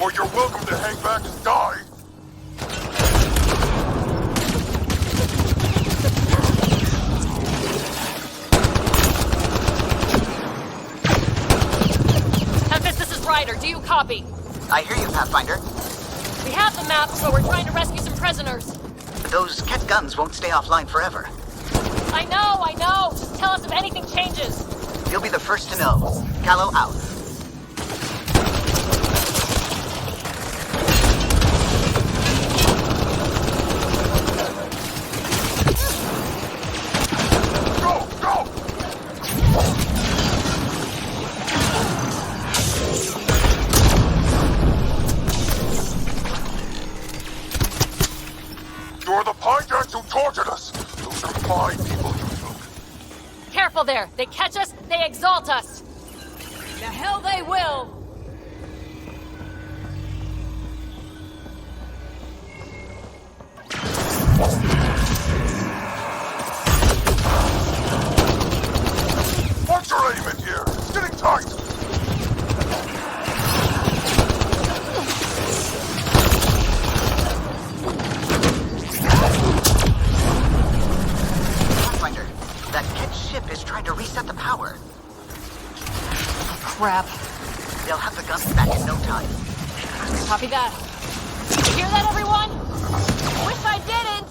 or you're welcome to hang back and die. Tempest, this is Ryder. Do you copy? I hear you, Pathfinder. We have the map, so we're trying to rescue some prisoners. Those Ket guns won't stay offline forever. I know. Just tell us if anything changes. You'll be the first to know. Callow out. You're the Pinecats who tortured us. Those are my people you took. Careful there. They catch us, they exalt us. The hell they will. What's your aim in here? It's getting tight. Pathfinder, that Ket ship is trying to reset the power. Crap. They'll have the guns back in no time. Copy that. You hear that, everyone? Wish I didn't.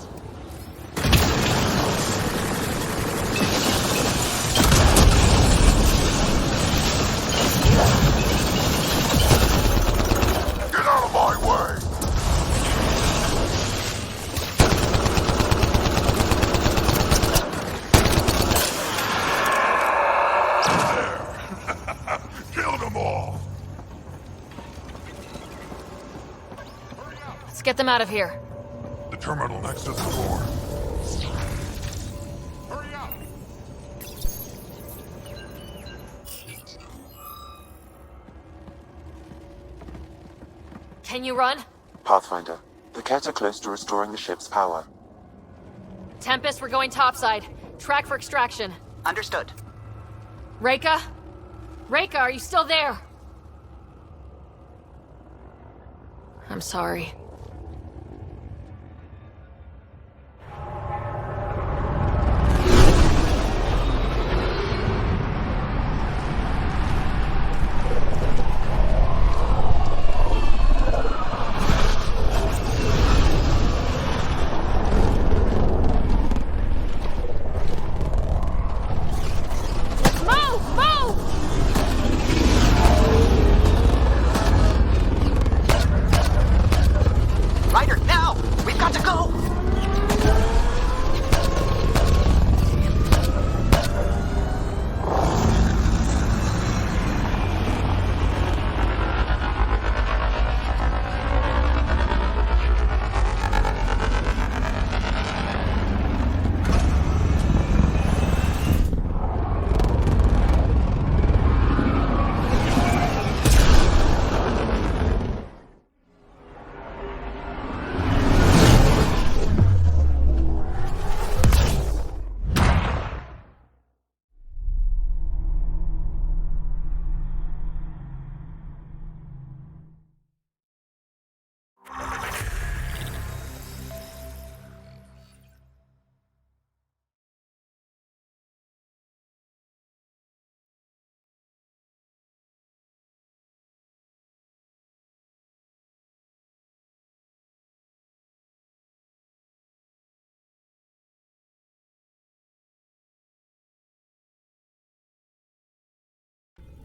Get out of my way. Kill them all. Let's get them out of here. The terminal next to the door. Hurry up. Can you run? Pathfinder, the Ket are close to restoring the ship's power. Tempest, we're going topside. Track for extraction. Understood. Reika? Reika, are you still there? I'm sorry. Ryder, now! We've got to go!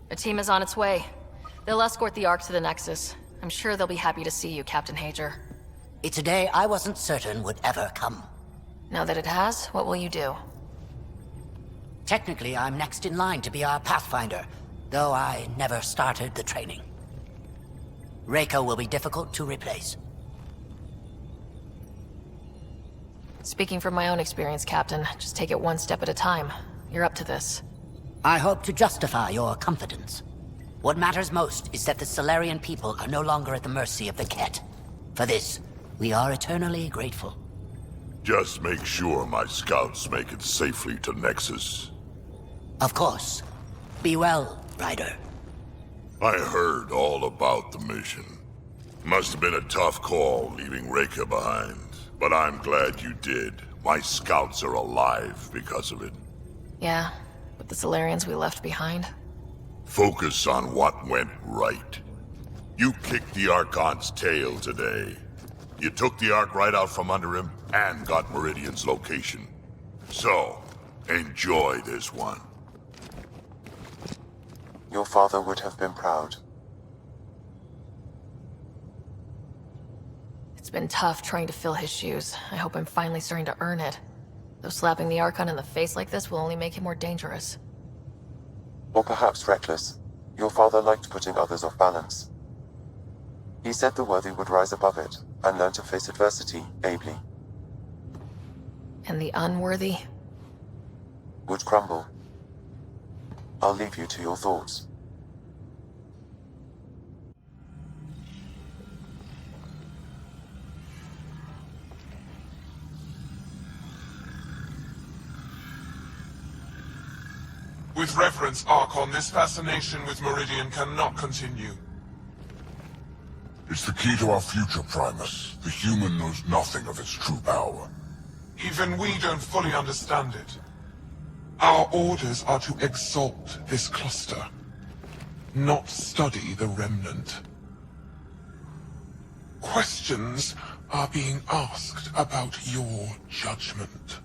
The team is on its way. They'll escort the Ark to the Nexus. I'm sure they'll be happy to see you, Captain Hager. It's a day I wasn't certain would ever come. Now that it has, what will you do? Technically, I'm next in line to be our Pathfinder, though I never started the training. Reika will be difficult to replace. Speaking from my own experience, Captain, just take it one step at a time. You're up to this. I hope to justify your confidence. What matters most is that the Solarian people are no longer at the mercy of the Ket. For this, we are eternally grateful. Just make sure my scouts make it safely to Nexus. Of course. Be well, Ryder. I heard all about the mission. Must have been a tough call leaving Reika behind, but I'm glad you did. My scouts are alive because of it. Yeah, with the Solarians we left behind. Focus on what went right. You kicked the Archon's tail today. You took the Ark right out from under him and got Meridian's location. So, enjoy this one. Your father would have been proud. It's been tough trying to fill his shoes. I hope I'm finally starting to earn it. Though slapping the Archon in the face like this will only make him more dangerous. Or perhaps reckless. Your father liked putting others off balance. He said the worthy would rise above it and learn to face adversity ably. And the unworthy? Would crumble. I'll leave you to your thoughts. With reverence, Archon, this fascination with Meridian cannot continue. It's the key to our future, Primus. The human knows nothing of its true power. Even we don't fully understand it. Our orders are to exalt this cluster, not study the remnant. Questions are being asked about your judgment.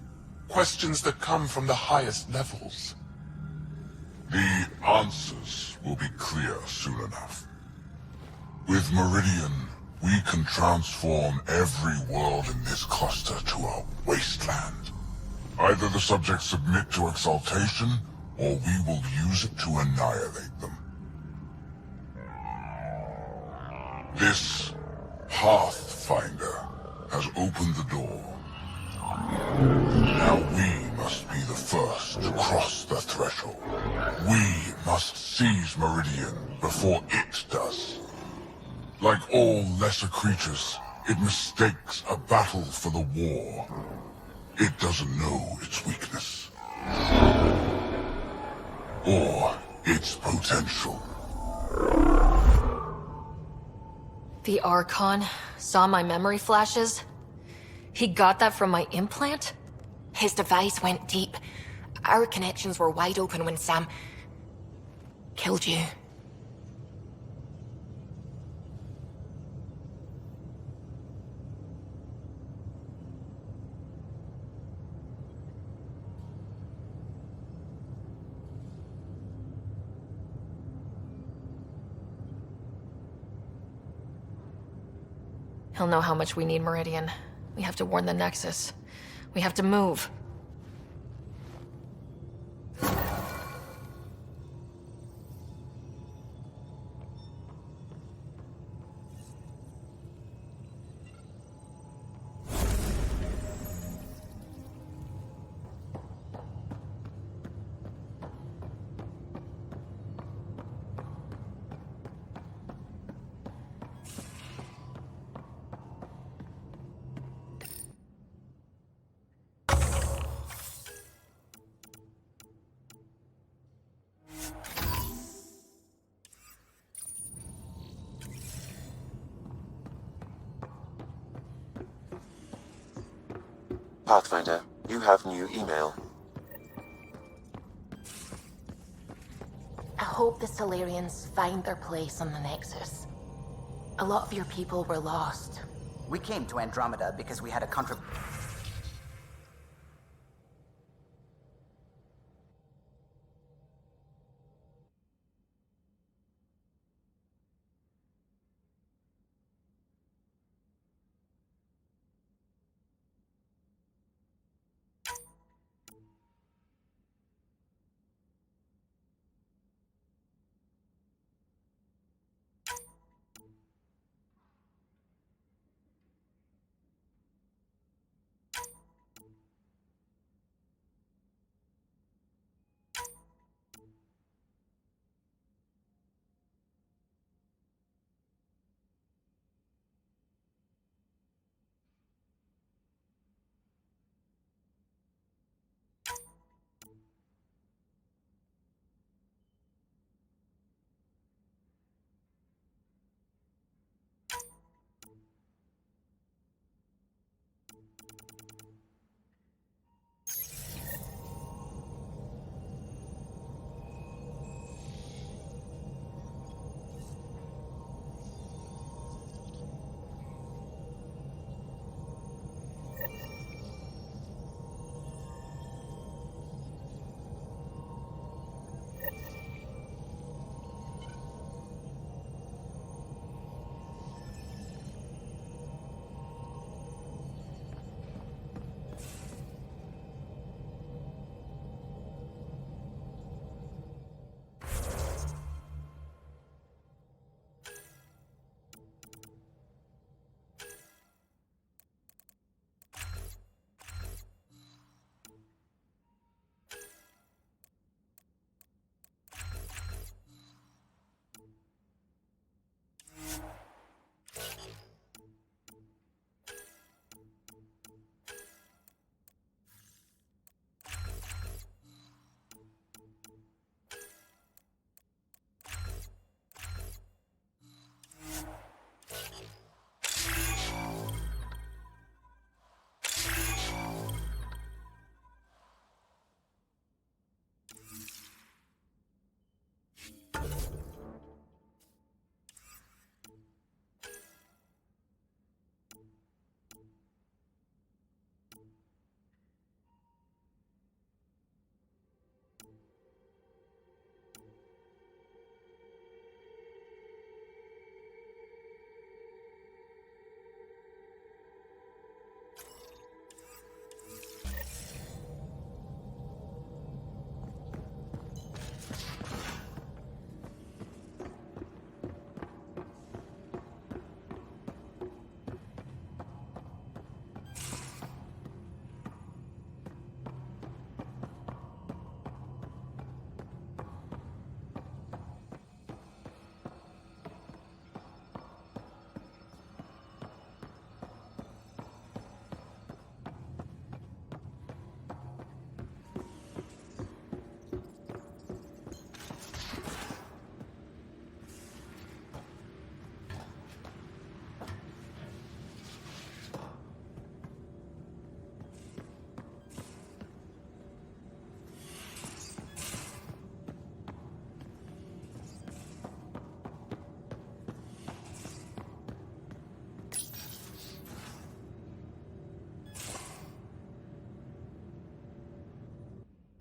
Questions that come from the highest levels. The answers will be clear soon enough. With Meridian, we can transform every world in this cluster to a wasteland. Either the subjects submit to exaltation, or we will use it to annihilate them. This Pathfinder has opened the door. Now we must be the first to cross the threshold. We must seize Meridian before it does. Like all lesser creatures, it mistakes a battle for the war. It doesn't know its weakness. Or its potential. The Archon saw my memory flashes? He got that from my implant? His device went deep. Our connections were wide open when Sam killed you. He'll know how much we need Meridian. We have to warn the Nexus. We have to move. Pathfinder, you have new email. I hope the Solarians find their place on the Nexus. A lot of your people were lost. We came to Andromeda because we had a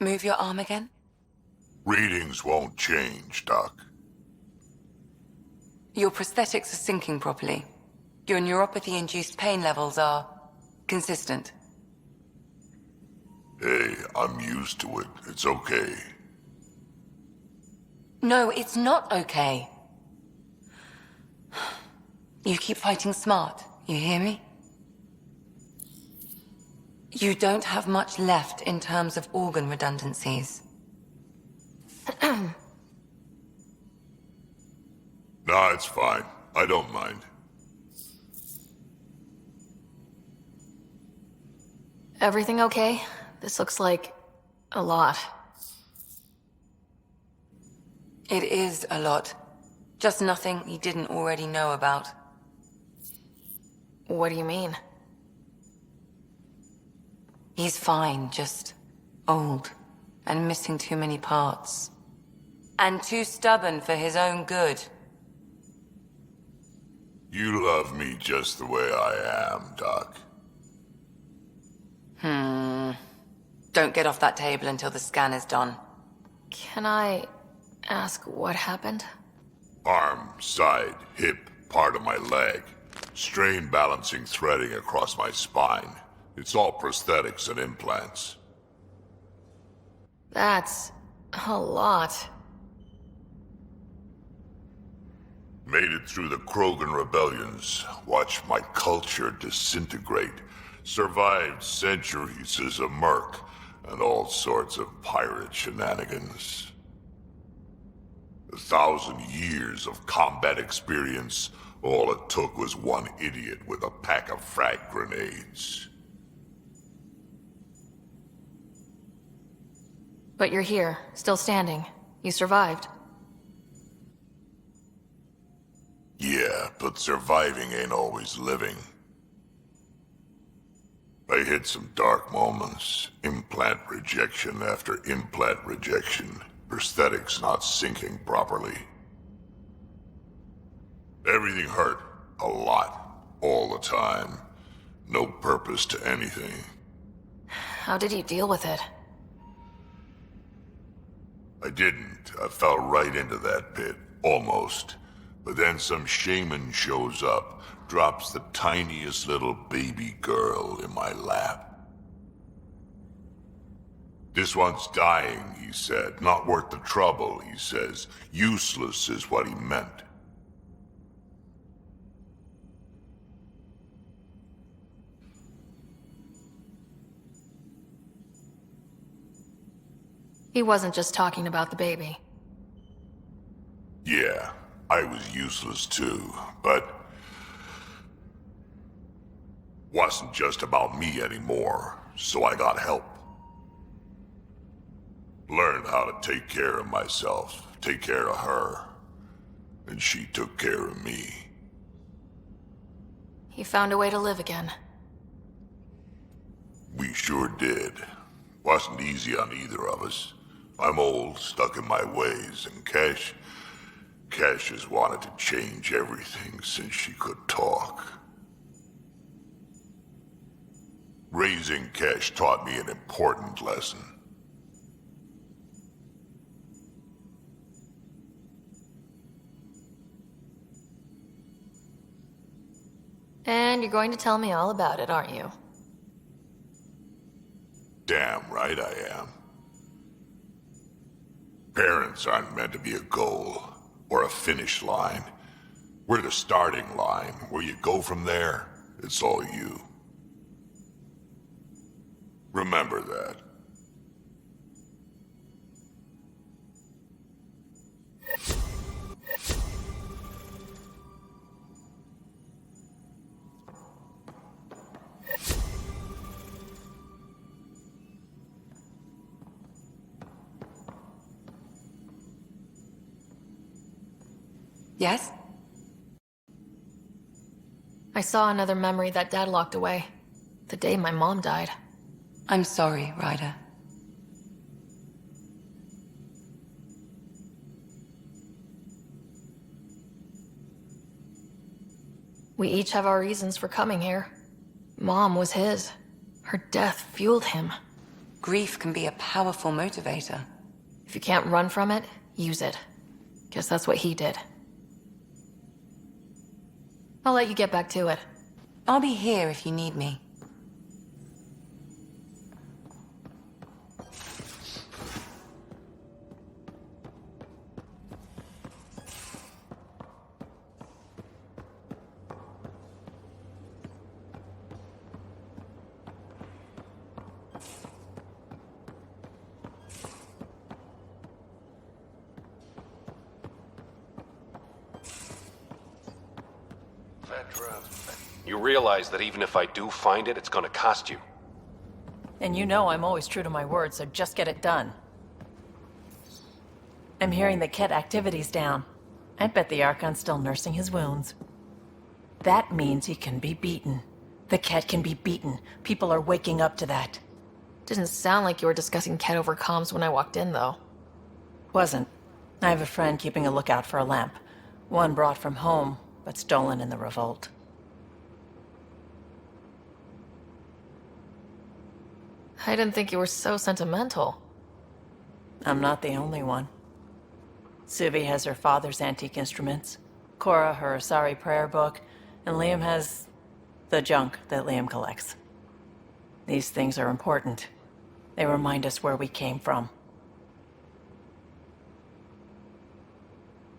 Move your arm again? Readings won't change, Doc. Your prosthetics are syncing properly. Your neuropathy-induced pain levels are consistent. Hey, I'm used to it. It's okay. No, it's not okay. You keep fighting smart, you hear me? You don't have much left in terms of organ redundancies. Nah, it's fine. I don't mind. Everything okay? This looks like a lot. It is a lot. Just nothing you didn't already know about. What do you mean? He's fine, just old and missing too many parts. And too stubborn for his own good. You love me just the way I am, Doc. Don't get off that table until the scan is done. Can I ask what happened? Arm, side, hip, part of my leg. Strain balancing threading across my spine. It's all prosthetics and implants. That's a lot. Made it through the Krogan rebellions. Watched my culture disintegrate. Survived centuries as a merc and all sorts of pirate shenanigans. 1,000 years of combat experience. All it took was one idiot with a pack of frag grenades. But you're here, still standing. You survived. Yeah, but surviving ain't always living. I hit some dark moments. Implant rejection after implant rejection. Prosthetics not syncing properly. Everything hurt. A lot. All the time. No purpose to anything. How did you deal with it? I didn't. I fell right into that pit. Almost. But then some shaman shows up, drops the tiniest little baby girl in my lap. This one's dying, he said. Not worth the trouble, he says. Useless is what he meant. He wasn't just talking about the baby. Yeah, I was useless too, but wasn't just about me anymore, so I got help. Learned how to take care of myself, take care of her, and she took care of me. He found a way to live again. We sure did. Wasn't easy on either of us. I'm old, stuck in my ways, and Cash has wanted to change everything since she could talk. Raising Cash taught me an important lesson. And you're going to tell me all about it, aren't you? Damn right I am. Parents aren't meant to be a goal, or a finish line. We're the starting line. Where you go from there, it's all you. Remember that. Yes? I saw another memory that Dad locked away. The day my mom died. I'm sorry, Ryder. We each have our reasons for coming here. Mom was his. Her death fueled him. Grief can be a powerful motivator. If you can't run from it, use it. Guess that's what he did. I'll let you get back to it. I'll be here if you need me. You realize that even if I do find it, it's gonna cost you. And you know I'm always true to my word, so just get it done. I'm hearing the Ket activity's down. I bet the Archon's still nursing his wounds. That means he can be beaten. The Ket can be beaten. People are waking up to that. Didn't sound like you were discussing Ket over comms when I walked in, though. Wasn't. I have a friend keeping a lookout for a lamp. One brought from home, but stolen in the revolt. I didn't think you were so sentimental. I'm not the only one. Suvi has her father's antique instruments, Cora her Asari prayer book, and Liam has the junk that Liam collects. These things are important. They remind us where we came from.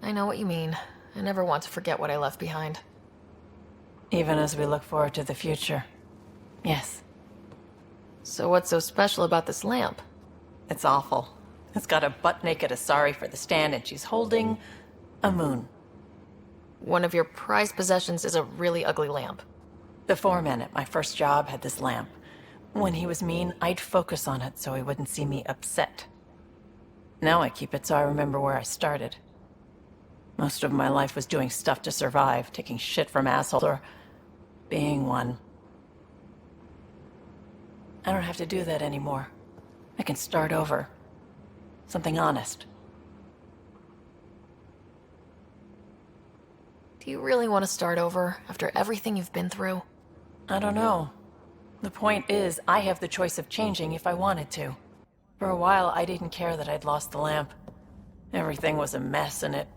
I know what you mean. I never want to forget what I left behind. Even as we look forward to the future. Yes. So what's so special about this lamp? It's awful. It's got a butt-naked Asari for the stand, and she's holding a moon. One of your prized possessions is a really ugly lamp. The foreman at my first job had this lamp. When he was mean, I'd focus on it so he wouldn't see me upset. Now I keep it so I remember where I started. Most of my life was doing stuff to survive, taking shit from assholes, or being one. I don't have to do that anymore. I can start over. Something honest. Do you really want to start over after everything you've been through? I don't know. The point is, I have the choice of changing if I wanted to. For a while, I didn't care that I'd lost the lamp. Everything was a mess and it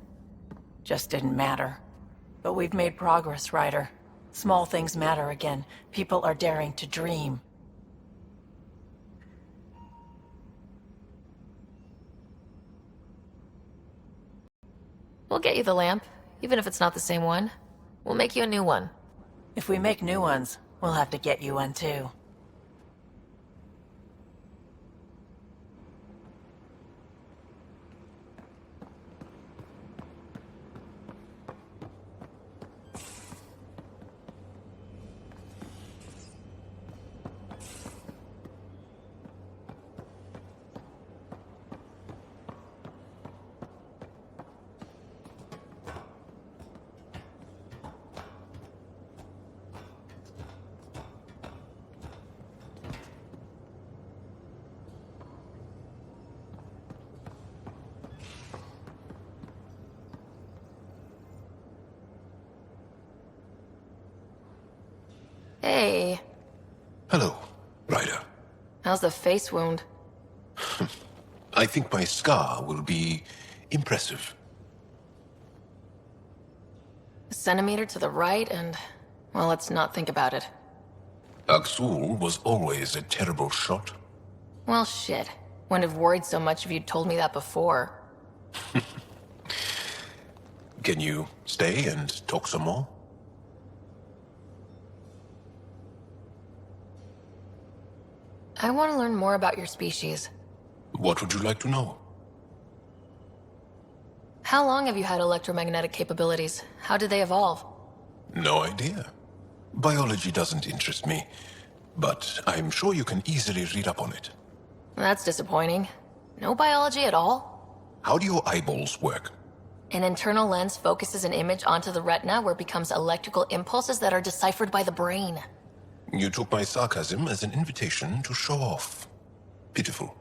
just didn't matter. But we've made progress, Ryder. Small things matter again. People are daring to dream. We'll get you the lamp, even if it's not the same one. We'll make you a new one. If we make new ones, we'll have to get you one too. Hey, Hello, Ryder. how's the face wound? I think my scar will be impressive. A centimeter to the right and... well, let's not think about it. Aksul was always a terrible shot. Well, shit. Wouldn't have worried so much if you'd told me that before. Can you stay and talk some more? I want to learn more about your species. What would you like to know? How long have you had electromagnetic capabilities? How did they evolve? No idea. Biology doesn't interest me, but I'm sure you can easily read up on it. That's disappointing. No biology at all? How do your eyeballs work? An internal lens focuses an image onto the retina where it becomes electrical impulses that are deciphered by the brain. You took my sarcasm as an invitation to show off. Pitiful.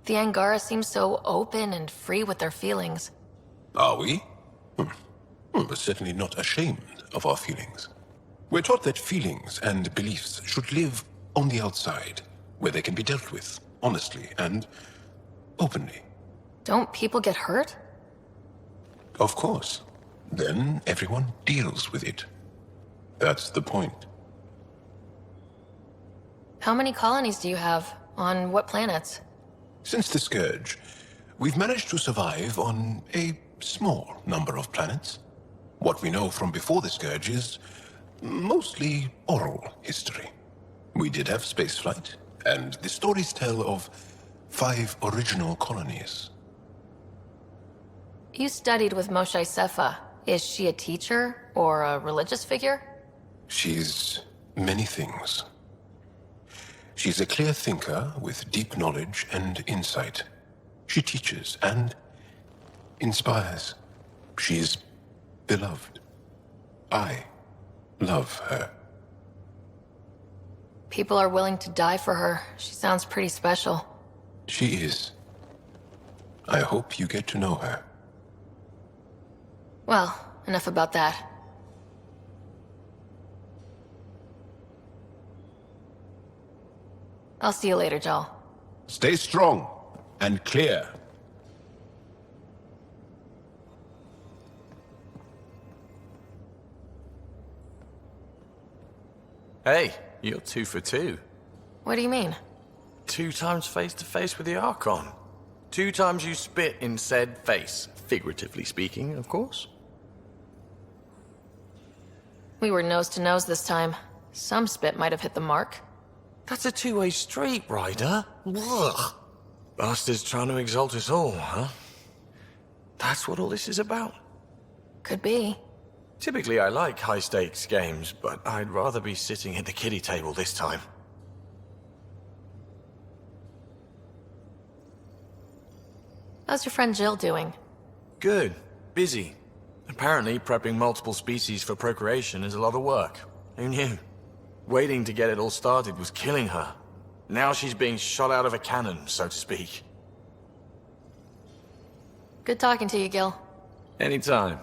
The Angara seem so open and free with their feelings. Are we? We're certainly not ashamed of our feelings. We're taught that feelings and beliefs should live on the outside, where they can be dealt with, honestly and openly. Don't people get hurt? Of course. Then everyone deals with it. That's the point. How many colonies do you have? On what planets? Since the Scourge, we've managed to survive on a small number of planets. What we know from before the Scourge is mostly oral history. We did have spaceflight, and the stories tell of 5 original colonies. You studied with Moshe Sefa. Is she a teacher or a religious figure? She's many things. She's a clear thinker with deep knowledge and insight. She teaches and inspires. She's beloved. I love her. People are willing to die for her. She sounds pretty special. She is. I hope you get to know her. Well, enough about that. I'll see you later, Joel. Stay strong and clear. Hey, you're 2 for 2. What do you mean? 2 times face to face with the Archon. 2 times you spit in said face. Figuratively speaking, of course. We were nose to nose this time. Some spit might have hit the mark. That's a 2-way street, Ryder. Ugh. Bastard's trying to exalt us all, huh? That's what all this is about? Could be. Typically, I like high-stakes games, but I'd rather be sitting at the kiddie table this time. How's your friend Jill doing? Good. Busy. Apparently, prepping multiple species for procreation is a lot of work. Who knew? Waiting to get it all started was killing her. Now she's being shot out of a cannon, so to speak. Good talking to you, Gil. Anytime.